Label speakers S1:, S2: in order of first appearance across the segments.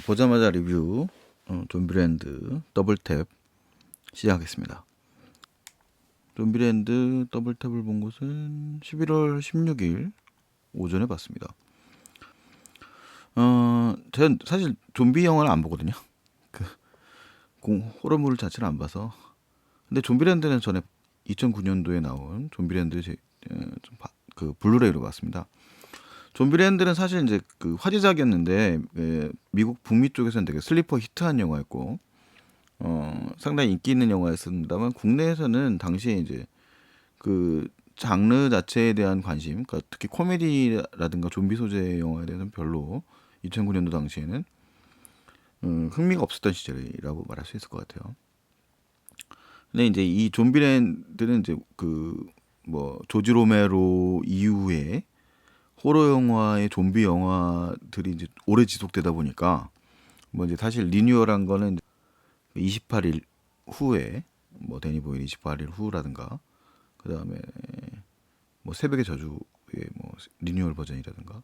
S1: 보자마자 리뷰 좀비랜드 더블탭 시작하겠습니다. 좀비랜드 더블탭을 본 것은 11월 16일 오전에 봤습니다. 저는 사실 좀비 영화를 안 보거든요. 그 호러물 자체를 안 봐서. 근데 좀비랜드는 전에 2009년도에 나온 좀비랜드 그 블루레이로 봤습니다. 좀비랜드는 사실 이제 그 화제작이었는데 미국 북미 쪽에서는 되게 슬리퍼 히트한 영화였고 상당히 인기 있는 영화였습니다만 국내에서는 당시에 이제 그 장르 자체에 대한 관심, 그러니까 특히 코미디라든가 좀비 소재 영화에 대해서는 별로 2009년도 당시에는 흥미가 없었던 시절이라고 말할 수 있을 것 같아요. 근데 이제 이 좀비랜드는 이제 그 뭐 조지 로메로 이후에 호러 영화의 좀비 영화들이 이제 오래 지속되다 보니까 뭐 이제 사실 리뉴얼한 거는 28일 후에 뭐 데니 보일 28일 후라든가 그다음에 뭐 새벽의 저주의 뭐 리뉴얼 버전이라든가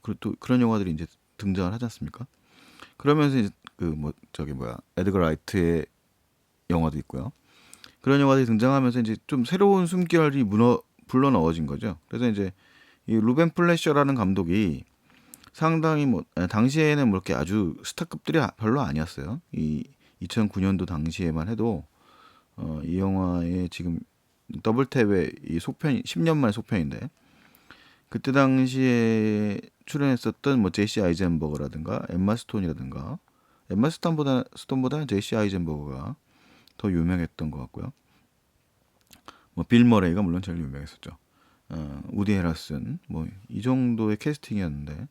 S1: 그리고 또 그런 영화들이 이제 등장을 하지 않습니까? 그러면서 이제 그 뭐 저기 뭐야 에드거 라이트의 영화도 있고요. 그런 영화들이 등장하면서 이제 좀 새로운 숨결이 불러 넣어진 거죠. 그래서 이제 이 루벤 플래셔라는 감독이 상당히 뭐 당시에는 뭐 이렇게 아주 스타급들이 별로 아니었어요. 이 2009년도 당시에만 해도 이 영화의 지금 더블탭의 이 속편 10년 만의 속편인데 그때 당시에 출연했었던 뭐 제시 아이젠버거라든가 엠마 스톤이라든가 엠마 스톤보다는 제시 아이젠버거가 더 유명했던 것 같고요. 뭐 빌 머레이가 물론 제일 유명했었죠. 우디 헤러슨 뭐 이 정도의 캐스팅이었는데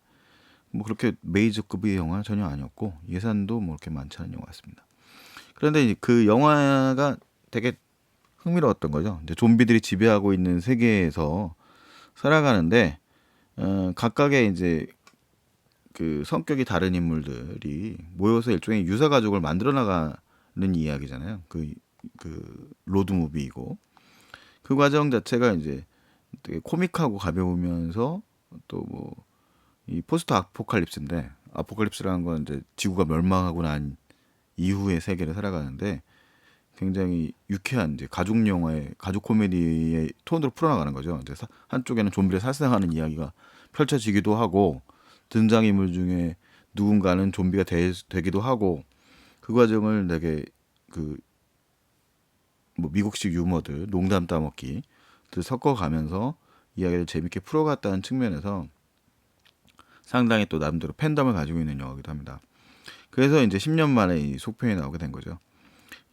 S1: 뭐 그렇게 메이저급의 영화 전혀 아니었고 예산도 뭐 그렇게 많지 않은 영화였습니다. 그런데 이제 그 영화가 되게 흥미로웠던 거죠. 이제 좀비들이 지배하고 있는 세계에서 살아가는데 각각의 이제 그 성격이 다른 인물들이 모여서 일종의 유사 가족을 만들어 나가는 이야기잖아요. 그 로드 무비이고 그 과정 자체가 이제 되게 코믹하고 가벼우면서 또 뭐 이 포스트 아포칼립스인데 아포칼립스라는 건 이제 지구가 멸망하고 난 이후의 세계를 살아가는데 굉장히 유쾌한 이제 가족 영화의 가족 코미디의 톤으로 풀어나가는 거죠. 이제 한쪽에는 좀비를 살생하는 이야기가 펼쳐지기도 하고 등장인물 중에 누군가는 좀비가 되기도 하고 그 과정을 되게 그 뭐 미국식 유머들 농담 따먹기 섞어가면서 이야기를 재밌게 풀어갔다는 측면에서 상당히 또 나름대로 팬덤을 가지고 있는 영화이기도 합니다. 그래서 이제 10년 만에 이 속편이 나오게 된 거죠.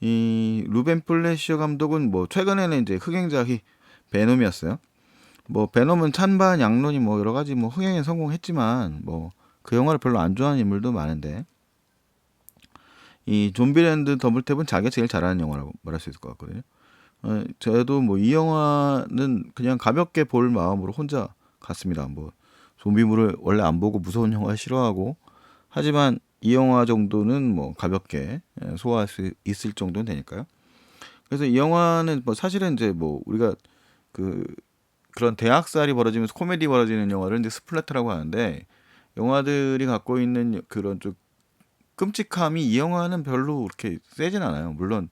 S1: 이 루벤 플래셔 감독은 뭐 최근에는 이제 흥행작이 베놈이었어요. 뭐 베놈은 찬반 양론이 뭐 여러 가지 뭐 흥행에 성공했지만 뭐 그 영화를 별로 안 좋아하는 인물도 많은데 이 좀비랜드 더블탭은 자기가 제일 잘하는 영화라고 말할 수 있을 것 같거든요. 저도 뭐 이 영화는 그냥 가볍게 볼 마음으로 혼자 갔습니다. 뭐 좀비물을 원래 안 보고 무서운 영화 싫어하고 하지만 이 영화 정도는 뭐 가볍게 소화할 수 있을 정도는 되니까요. 그래서 이 영화는 뭐 사실은 이제 뭐 우리가 그 그런 대학살이 벌어지면서 코미디 벌어지는 영화를 이제 스플래터라고 하는데 영화들이 갖고 있는 그런 좀 끔찍함이 이 영화는 별로 그렇게 세진 않아요. 물론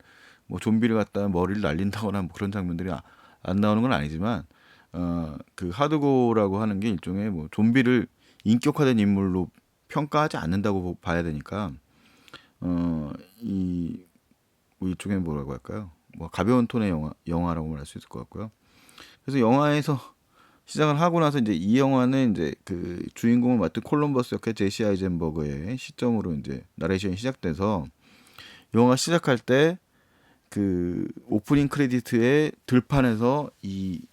S1: 뭐 좀비를 갖다 머리를 날린다거나 뭐 그런 장면들이 안 나오는 건 아니지만 그 하드고라고 하는 게 일종의 뭐 좀비를 인격화된 인물로 평가하지 않는다고 봐야 되니까 이 뭐 이쪽에 뭐라고 할까요? 뭐 가벼운 톤의 영화라고 말할 수 있을 것 같고요. 그래서 영화에서 시작을 하고 나서 이제 이 영화는 이제 그 주인공을 맡은 콜럼버스 역의 제시 아이젠버그의 시점으로 이제 나레이션이 시작돼서 영화 시작할 때 그 오프닝 크레디트의 들판에서 이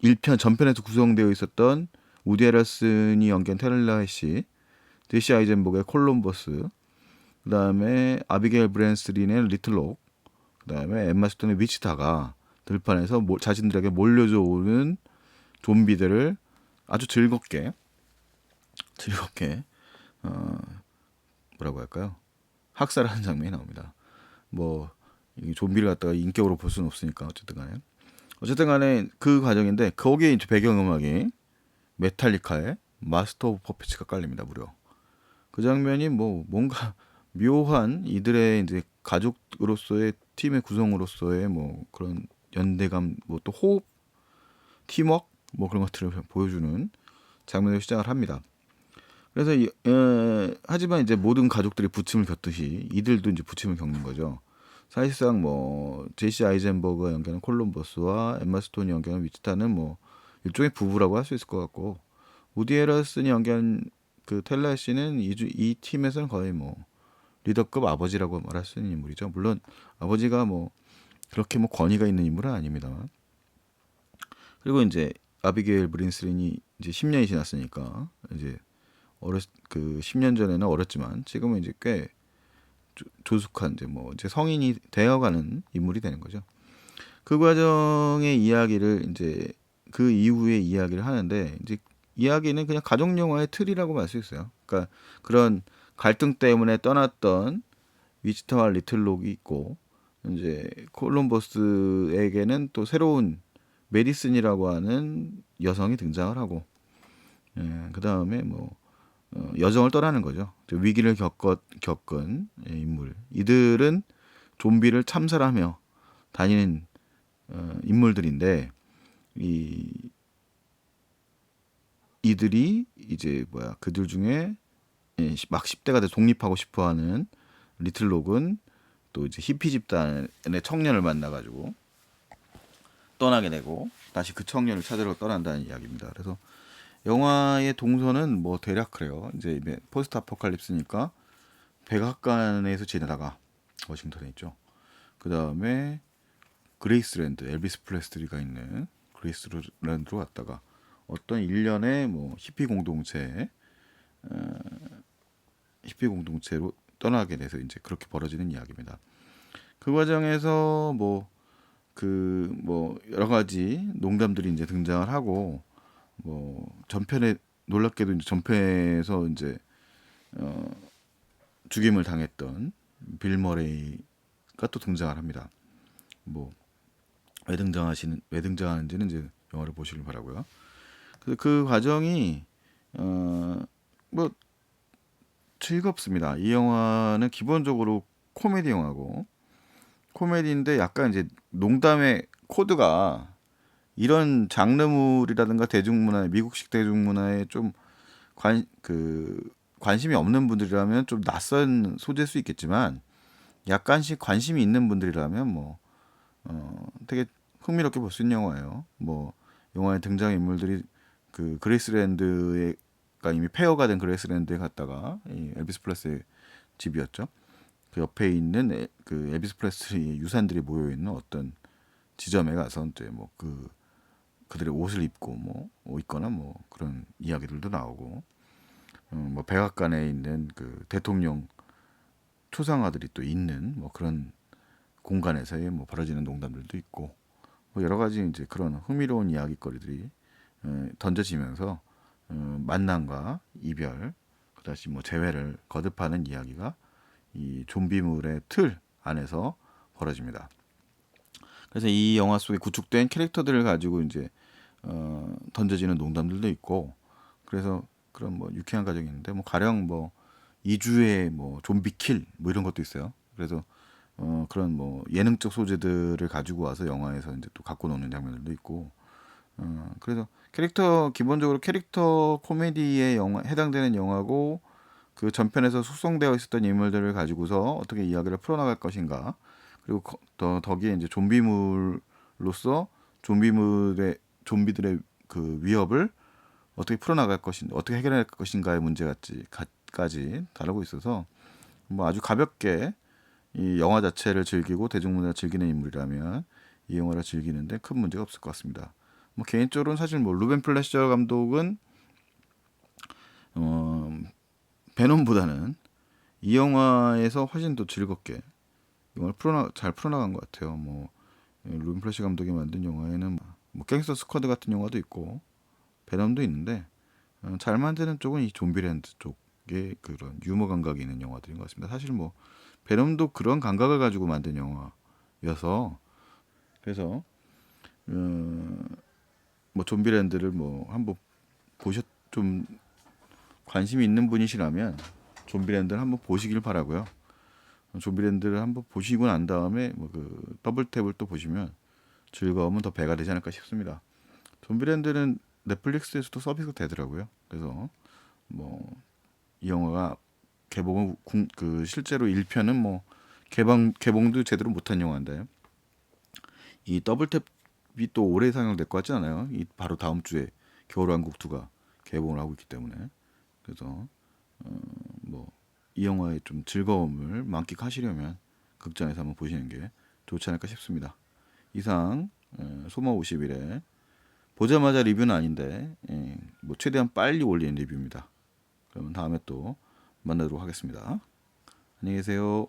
S1: 1편 전편에서 구성되어 있었던 우디 헤럴슨이 연기한 테릴러 해시, 제시 아이젠버그의 콜럼버스, 그다음에 아비게일 브랜스린의 리틀록, 그다음에 엠마 스톤의 위치타가 들판에서 자신들에게 몰려져 오는 좀비들을 아주 즐겁게 뭐라고 할까요? 학살하는 장면이 나옵니다. 뭐 이 좀비를 갖다가 인격으로 볼 수는 없으니까 어쨌든 간에 그 과정인데 거기에 이제 배경음악이 메탈리카의 마스터 오브 퍼피츠가 깔립니다. 무려 그 장면이 뭐 뭔가 묘한 이들의 이제 가족으로서의 팀의 구성으로서의 뭐 그런 연대감, 뭐 또 호흡, 팀워크 뭐 그런 것들을 보여주는 장면으로 시작을 합니다. 그래서 하지만 이제 모든 가족들이 부침을 겪듯이 이들도 이제 부침을 겪는 거죠. 사실상 뭐 제시 아이젠버그가 연기하는 콜럼버스와 엠마 스톤이 연기하는 위치타는 뭐 일종의 부부라고 할 수 있을 것 같고, 우디 에러슨이 연기한 그 텔라 씨는 이 팀에서는 거의 뭐 리더급 아버지라고 말할 수 있는 인물이죠. 물론 아버지가 뭐 그렇게 뭐 권위가 있는 인물은 아닙니다만. 그리고 이제 아비게일 브린슬린이 이제 10년이 지났으니까 이제 그 10년 전에는 어렸지만 지금은 이제 꽤 조숙한 이제 뭐 이제 성인이 되어가는 인물이 되는 거죠. 그 과정의 이야기를 이제 그 이후의 이야기를 하는데, 이제 이야기는 그냥 가족 영화의 틀이라고 말 수 있어요. 그러니까 그런 갈등 때문에 떠났던 위치터와 리틀록이 있고, 이제 콜럼버스에게는 또 새로운 메디슨이라고 하는 여성이 등장을 하고, 그 다음에 뭐 여정을 떠나는 거죠. 위기를 겪은 인물. 이들은 좀비를 참살하며 다니는 인물들인데, 이 이들이 이제 뭐야 그들 중에 막 10대가 돼 독립하고 싶어하는 리틀록은 또 이제 히피 집단의 청년을 만나가지고 떠나게 되고 다시 그 청년을 찾으러 떠난다는 이야기입니다. 그래서 영화의 동선은 뭐 대략 그래요. 이제 포스트 아포칼립스니까 백악관에서 지내다가 워싱턴에 있죠. 그 다음에 그레이스랜드, 엘비스 프레스리가 있는 그레이스랜드로 갔다가 어떤 일련의 뭐 히피 공동체로 떠나게 돼서 이제 그렇게 벌어지는 이야기입니다. 그 과정에서 뭐 여러 가지 농담들이 이제 등장을 하고, 뭐 전편에 놀랍게도 이제 전편에서 이제 죽임을 당했던 빌 머레이가 또 등장을 합니다. 뭐 왜 등장하는지는 이제 영화를 보시길 바라고요. 그 과정이 뭐 즐겁습니다. 이 영화는 기본적으로 코미디 영화고, 코미디인데 약간 이제 농담의 코드가 이런 장르물이라든가 대중문화, 미국식 대중문화에 좀 관심이 없는 분들이라면 좀 낯선 소재일 수 있겠지만, 약간씩 관심이 있는 분들이라면 뭐 되게 흥미롭게 볼 수 있는 영화예요. 뭐 영화의 등장 인물들이 그 그레이스랜드가 이미 폐허가 된 그레이스랜드에 갔다가 이 엘비스 프레슬리의 집이었죠. 그 옆에 있는 그 엘비스 프레슬리의 유산들이 모여 있는 어떤 지점에 가서 이제 뭐 그들의 옷을 입고 뭐 있거나 뭐 그런 이야기들도 나오고, 뭐 백악관에 있는 그 대통령 초상화들이 또 있는 뭐 그런 공간에서의 뭐 벌어지는 농담들도 있고, 뭐 여러 가지 이제 그런 흥미로운 이야기거리들이 던져지면서 만남과 이별, 그다시 뭐 재회를 거듭하는 이야기가 이 좀비물의 틀 안에서 벌어집니다. 그래서 이 영화 속에 구축된 캐릭터들을 가지고 이제 던져지는 농담들도 있고, 그래서 그런 뭐 유쾌한 가정이 있는데, 뭐 가령 뭐 2주의 뭐 좀비 킬 뭐 이런 것도 있어요. 그래서 그런 뭐 예능적 소재들을 가지고 와서 영화에서 이제 또 갖고 노는 장면들도 있고, 그래서 기본적으로 캐릭터 코미디에 해당되는 영화고, 그 전편에서 숙성되어 있었던 인물들을 가지고서 어떻게 이야기를 풀어나갈 것인가, 그리고 덕에 이제 좀비물로서 좀비들의 그 위협을 어떻게 풀어나갈 것인가, 어떻게 해결할 것인가의 문제까지 다루고 있어서 뭐 아주 가볍게 이 영화 자체를 즐기고 대중문화를 즐기는 인물이라면 이 영화를 즐기는데 큰 문제가 없을 것 같습니다. 뭐 개인적으로는 사실 뭐 루벤 플래셔 감독은 어, 베놈보다는 이 영화에서 훨씬 더 즐겁게 영화를 잘 풀어나간 것 같아요. 뭐 루벤 플래셔 감독이 만든 영화에는 뭐 갱스터 스쿼드 같은 영화도 있고 베놈도 있는데, 잘 만드는 쪽은 이 좀비랜드 쪽의 그런 유머 감각이 있는 영화들인 것 같습니다. 사실 뭐 베놈도 그런 감각을 가지고 만든 영화여서, 그래서 뭐 좀비랜드를 뭐 한번 좀 관심이 있는 분이시라면 좀비랜드를 한번 보시길 바라고요. 좀비랜드를 한번 보시고 난 다음에 뭐 그 더블탭을 또 보시면 즐거움은 더 배가 되지 않을까 싶습니다. 좀비랜드는 넷플릭스에서도 서비스가 되더라고요. 그래서 뭐 이 영화가 개봉을 그 실제로 1편은 뭐 개봉도 제대로 못한 영화인데 이 더블탭이 또 올해 상영될 것 같지 않아요? 이 바로 다음 주에 겨울왕국 2가 개봉을 하고 있기 때문에 그래서 뭐 이 영화의 좀 즐거움을 만끽하시려면 극장에서 한번 보시는 게 좋지 않을까 싶습니다. 이상 소마 50일에 보자마자 리뷰는 아닌데 뭐 최대한 빨리 올리는 리뷰입니다. 그러면 다음에 또 만나도록 하겠습니다. 안녕히 계세요.